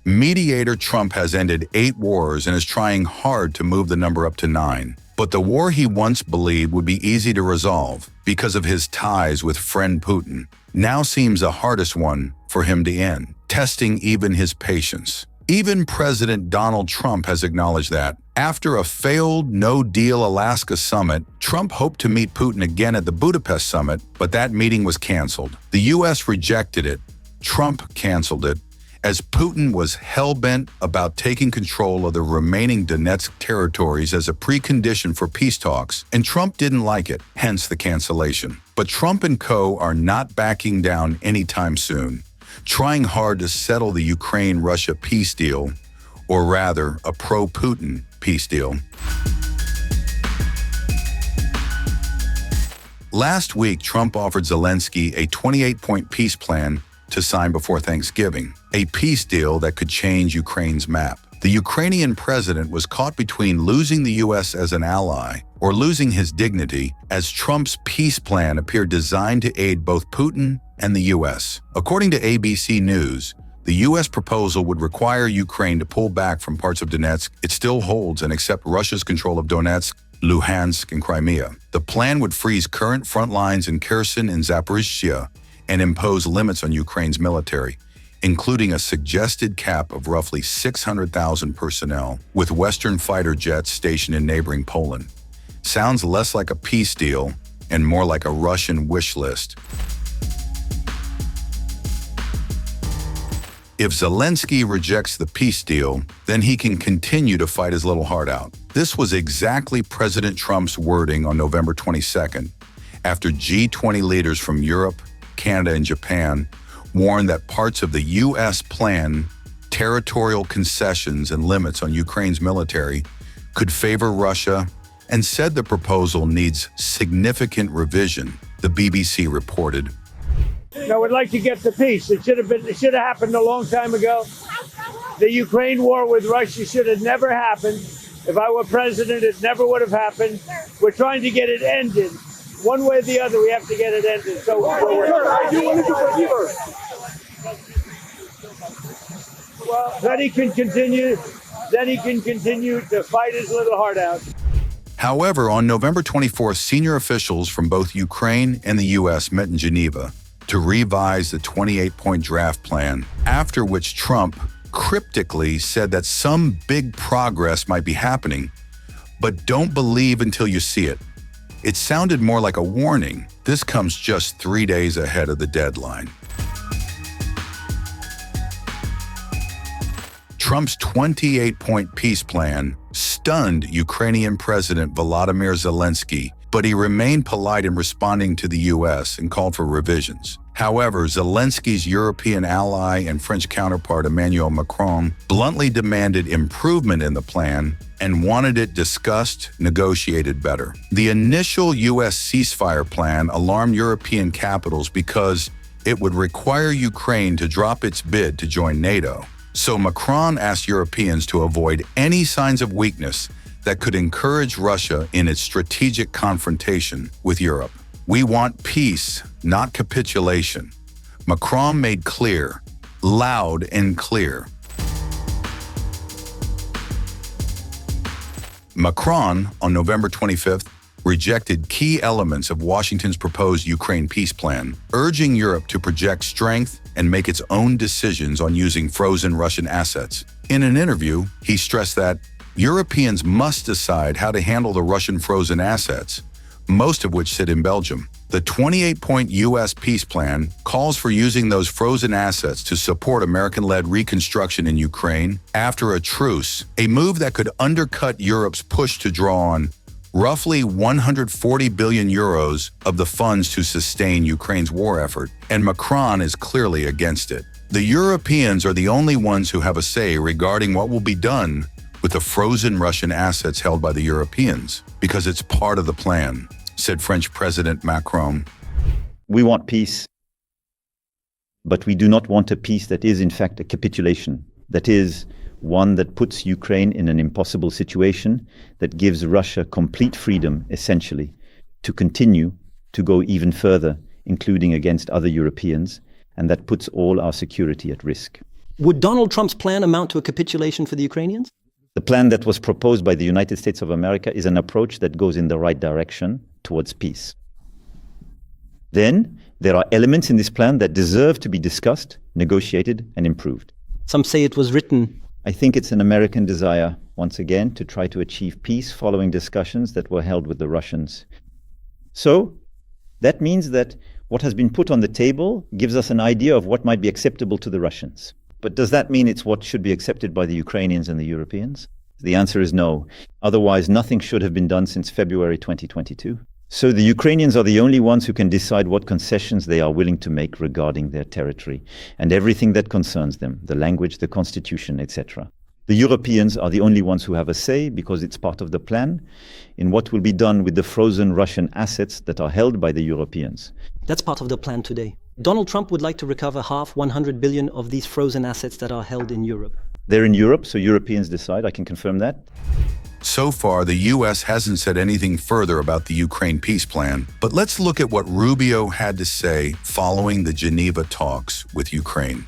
Mediator Trump has ended 8 wars and is trying hard to move the number up to 9. But the war he once believed would be easy to resolve because of his ties with friend Putin now seems the hardest one for him to end, testing even his patience. Even President Donald Trump has acknowledged that. After a failed no-deal Alaska summit, Trump hoped to meet Putin again at the Budapest summit, but that meeting was canceled. The U.S. rejected it. Trump canceled it, as Putin was hell-bent about taking control of the remaining Donetsk territories as a precondition for peace talks, and Trump didn't like it, hence the cancellation. But Trump and co. are not backing down anytime soon, trying hard to settle the Ukraine-Russia peace deal, or rather, a pro-Putin peace deal. Last week, Trump offered Zelenskyy a 28-point peace plan to sign before Thanksgiving, a peace deal that could change Ukraine's map. The Ukrainian president was caught between losing the U.S. as an ally or losing his dignity, as Trump's peace plan appeared designed to aid both Putin and the U.S. According to ABC News, the U.S. proposal would require Ukraine to pull back from parts of Donetsk it still holds and accept Russia's control of Donetsk, Luhansk, and Crimea. The plan would freeze current front lines in Kherson and Zaporizhzhia and impose limits on Ukraine's military, including a suggested cap of roughly 600,000 personnel, with Western fighter jets stationed in neighboring Poland. Sounds less like a peace deal and more like a Russian wish list. If Zelenskyy rejects the peace deal, then he can continue to fight his little heart out. This was exactly President Trump's wording on November 22nd, after G20 leaders from Europe, Canada, and Japan warned that parts of the U.S. plan, territorial concessions and limits on Ukraine's military, could favor Russia, and said the proposal needs significant revision, the BBC reported. I would like to get the peace. It should have happened a long time ago. The Ukraine war with Russia should have never happened. If I were president, it never would have happened. We're trying to get it ended. One way or the other, we have to get it ended. So then he can continue. Then he can continue to fight his little heart out. However, on November 24th, senior officials from both Ukraine and the U.S. met in Geneva to revise the 28-point draft plan, after which Trump cryptically said that some big progress might be happening, but don't believe until you see it. It sounded more like a warning. This comes just 3 days ahead of the deadline. Trump's 28-point peace plan stunned Ukrainian President Volodymyr Zelenskyy, but he remained polite in responding to the U.S. and called for revisions. However, Zelenskyy's European ally and French counterpart Emmanuel Macron bluntly demanded improvement in the plan and wanted it discussed, negotiated better. The initial U.S. ceasefire plan alarmed European capitals because it would require Ukraine to drop its bid to join NATO. So Macron asked Europeans to avoid any signs of weakness that could encourage Russia in its strategic confrontation with Europe. We want peace, not capitulation. Macron made clear, loud and clear. Macron, on November 25th, rejected key elements of Washington's proposed Ukraine peace plan, urging Europe to project strength and make its own decisions on using frozen Russian assets. In an interview, he stressed that Europeans must decide how to handle the Russian frozen assets, most of which sit in Belgium. The 28-point U.S. peace plan calls for using those frozen assets to support American-led reconstruction in Ukraine after a truce, a move that could undercut Europe's push to draw on roughly 140 billion euros of the funds to sustain Ukraine's war effort, and Macron is clearly against it. The Europeans are the only ones who have a say regarding what will be done with the frozen Russian assets held by the Europeans, because it's part of the plan, said French President Macron. We want peace, but we do not want a peace that is in fact a capitulation, that is one that puts Ukraine in an impossible situation, that gives Russia complete freedom, essentially, to continue to go even further, including against other Europeans, and that puts all our security at risk. Would Donald Trump's plan amount to a capitulation for the Ukrainians? The plan that was proposed by the United States of America is an approach that goes in the right direction towards peace. Then, there are elements in this plan that deserve to be discussed, negotiated, and improved. Some say it was written. I think it's an American desire, once again, to try to achieve peace following discussions that were held with the Russians. So, that means that what has been put on the table gives us an idea of what might be acceptable to the Russians. But does that mean it's what should be accepted by the Ukrainians and the Europeans? The answer is no. Otherwise, nothing should have been done since February 2022. So the Ukrainians are the only ones who can decide what concessions they are willing to make regarding their territory and everything that concerns them, the language, the constitution, etc. The Europeans are the only ones who have a say, because it's part of the plan, in what will be done with the frozen Russian assets that are held by the Europeans. That's part of the plan today. Donald Trump would like to recover half, 100 billion of these frozen assets that are held in Europe. They're in Europe, so Europeans decide. I can confirm that. So far, the U.S. hasn't said anything further about the Ukraine peace plan, but let's look at what Rubio had to say following the Geneva talks with Ukraine.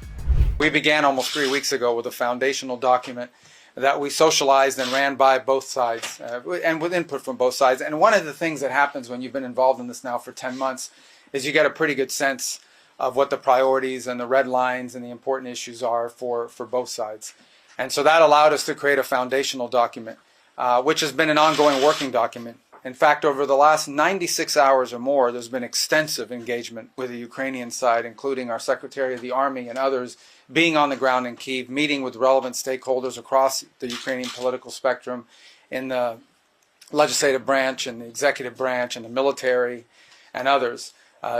We began almost 3 weeks ago with a foundational document that we socialized and ran by both sides, and with input from both sides. And one of the things that happens when you've been involved in this now for 10 months is you get a pretty good sense of what the priorities and the red lines and the important issues are for both sides. And so that allowed us to create a foundational document, which has been an ongoing working document. In fact, over the last 96 hours or more, there's been extensive engagement with the Ukrainian side, including our Secretary of the Army and others being on the ground in Kyiv, meeting with relevant stakeholders across the Ukrainian political spectrum, in the legislative branch and the executive branch and the military and others,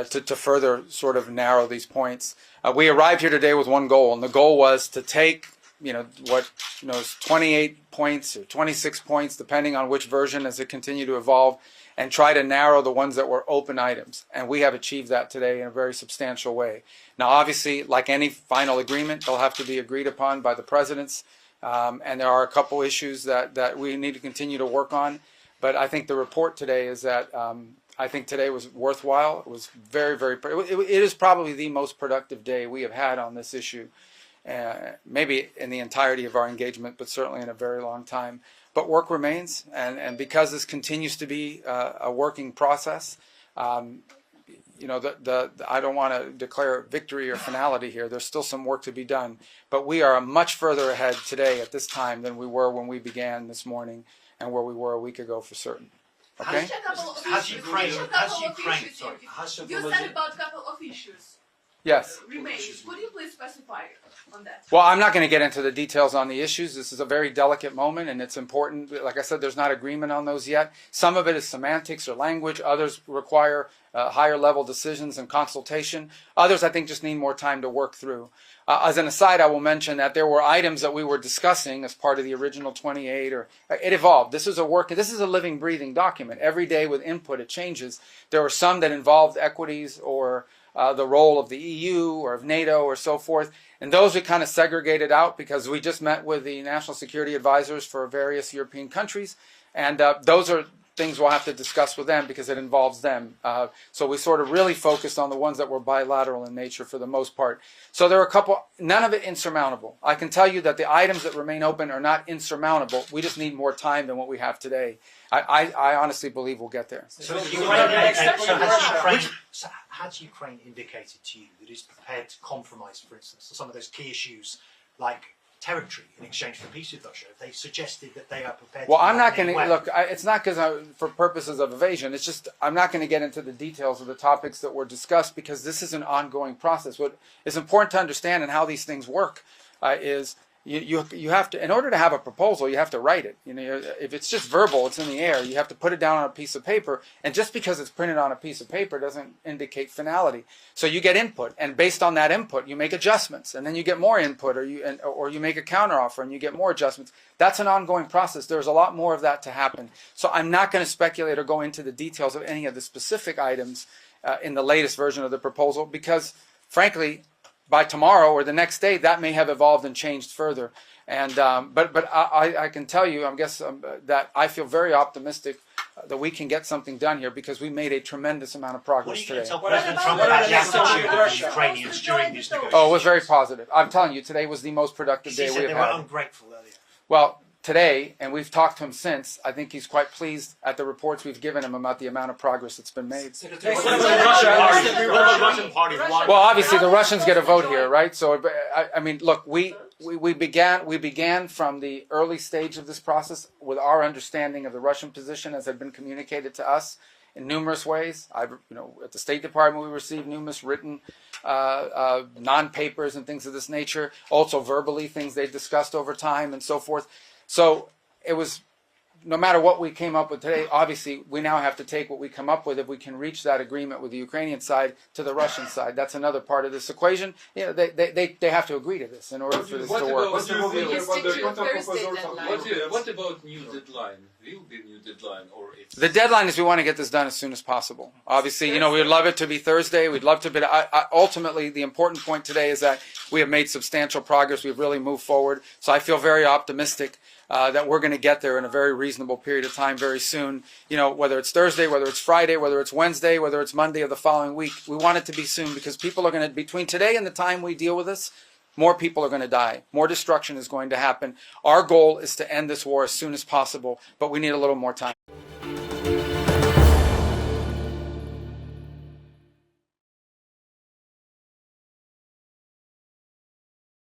to further sort of narrow these points. We arrived here today with one goal, and the goal was to take is 28 points or 26 points, depending on which version as it continued to evolve, and try to narrow the ones that were open items. And we have achieved that today in a very substantial way. Now, obviously, like any final agreement, they'll have to be agreed upon by the presidents. And there are a couple issues that we need to continue to work on. But I think the report today is that I think today was worthwhile. It was it is probably the most productive day we have had on this issue. Maybe in the entirety of our engagement, but certainly in a very long time. But work remains, and because this continues to be a working process, I don't want to declare victory or finality here. There's still some work to be done, but we are much further ahead today at this time than we were when we began this morning, and where we were a week ago for certain. Okay? You said about a couple of issues. Yes. Remains. Could you please specify on that? Well, I'm not going to get into the details on the issues. This is a very delicate moment, and it's important. Like I said, there's not agreement on those yet. Some of it is semantics or language. Others require higher level decisions and consultation. Others, I think, just need more time to work through. As an aside, I will mention that there were items that we were discussing as part of the original 28, or it evolved. This is a living, breathing document. Every day with input, it changes. There were some that involved equities or the role of the EU or of NATO or so forth. And those we kind of segregated out because we just met with the national security advisors for various European countries. And those are things we'll have to discuss with them because it involves them. So we sort of really focused on the ones that were bilateral in nature for the most part. So there are a couple, none of it insurmountable. I can tell you that the items that remain open are not insurmountable. We just need more time than what we have today. I honestly believe we'll get there. Has Ukraine indicated to you that it's prepared to compromise, for instance, some of those key issues like territory in exchange for peace with Russia? Have they suggested that they are prepared Well, to I'm not going to, look, it's not because for purposes of evasion. It's just, I'm not going to get into the details of the topics that were discussed because this is an ongoing process. What is important to understand and how these things work is you have to, in order to have a proposal, you have to write it. If it's just verbal, it's in the air. You have to put it down on a piece of paper, and just because it's printed on a piece of paper doesn't indicate finality. So you get input, and based on that input, you make adjustments, and then you get more input, or you make a counteroffer, and you get more adjustments. That's an ongoing process. There's a lot more of that to happen. So I'm not going to speculate or go into the details of any of the specific items in the latest version of the proposal because, frankly, by tomorrow or the next day, that may have evolved and changed further. And but I can tell you, that I feel very optimistic that we can get something done here because we made a tremendous amount of What are progress you going today. to tell President Trump about the attitude of the Ukrainians during these negotiations? Oh, it was very positive. I'm telling you, today was the most productive He day said we they have were had. ungrateful earlier. Well, today, and we've talked to him since, I think he's quite pleased at the reports we've given him about the amount of progress that's been made. Well, obviously the Russians get a vote here, right? So, I mean, look, we began from the early stage of this process with our understanding of the Russian position as had been communicated to us in numerous ways. At the State Department, we received numerous written non-papers and things of this nature, also verbally, things they discussed over time and so forth. So it was, no matter what we came up with today, obviously we now have to take what we come up with, if we can reach that agreement with the Ukrainian side, to the Russian side. That's another part of this equation. They have to agree to this in order for this to work. What about new deadline? Will be new deadline or it's... The deadline is we want to get this done as soon as possible. Obviously, we would love it to be Thursday. We'd love to be. Ultimately, the important point today is that we have made substantial progress. We've really moved forward. So I feel very optimistic that we're going to get there in a very reasonable period of time very soon. Whether it's Thursday, whether it's Friday, whether it's Wednesday, whether it's Monday of the following week, we want it to be soon because people are going to, between today and the time we deal with this, more people are going to die. More destruction is going to happen. Our goal is to end this war as soon as possible, but we need a little more time.